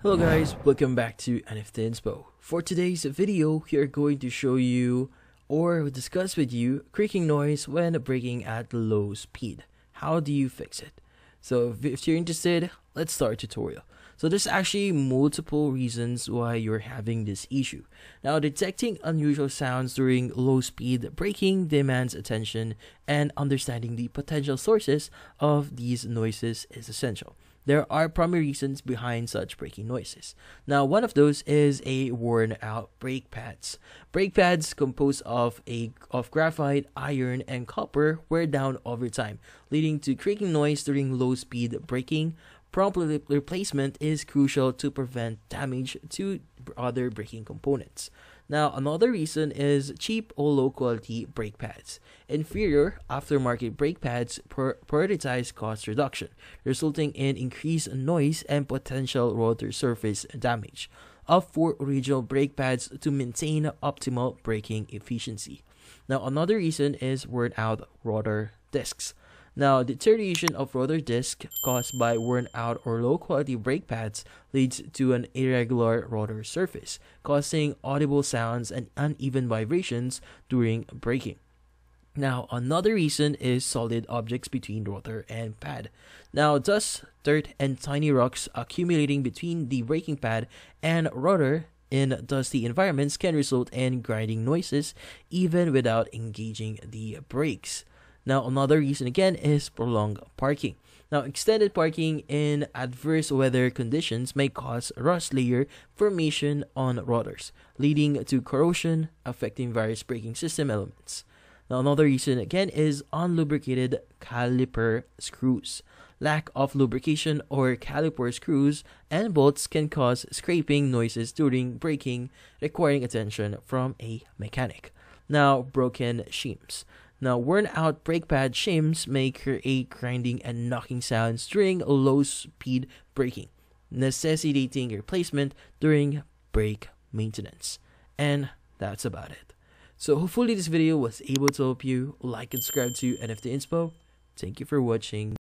Hello guys, welcome back to NFT Inspo. For today's video, we are going to show you or discuss with you creaking noise when braking at low speed. How do you fix it? So if you're interested, let's start tutorial. So there's actually multiple reasons why you're having this issue. Now, detecting unusual sounds during low speed braking demands attention, and understanding the potential sources of these noises is essential. There are primary reasons behind such braking noises. Now, one of those is a worn out brake pads. Brake pads composed of graphite, iron, and copper wear down over time, leading to creaking noise during low speed braking. Prompt replacement is crucial to prevent damage to other braking components. Now, another reason is cheap or low quality brake pads. Inferior aftermarket brake pads prioritize cost reduction, resulting in increased noise and potential rotor surface damage. Opt for original brake pads to maintain optimal braking efficiency. Now, another reason is worn out rotor discs. Now, deterioration of rotor disc caused by worn out or low quality brake pads leads to an irregular rotor surface, causing audible sounds and uneven vibrations during braking. Now, another reason is solid objects between rotor and pad. Now, dust, dirt, and tiny rocks accumulating between the braking pad and rotor in dusty environments can result in grinding noises even without engaging the brakes. Now, another reason again is prolonged parking. Now, extended parking in adverse weather conditions may cause rust layer formation on rotors, leading to corrosion, affecting various braking system elements. Now, another reason again is unlubricated caliper screws. Lack of lubrication or caliper screws and bolts can cause scraping noises during braking, requiring attention from a mechanic. Now, broken shims. Now, worn-out brake pad shims may create grinding and knocking sounds during low-speed braking, necessitating replacement during brake maintenance. And that's about it. So hopefully this video was able to help you. Like and subscribe to NFT Inspo. Thank you for watching.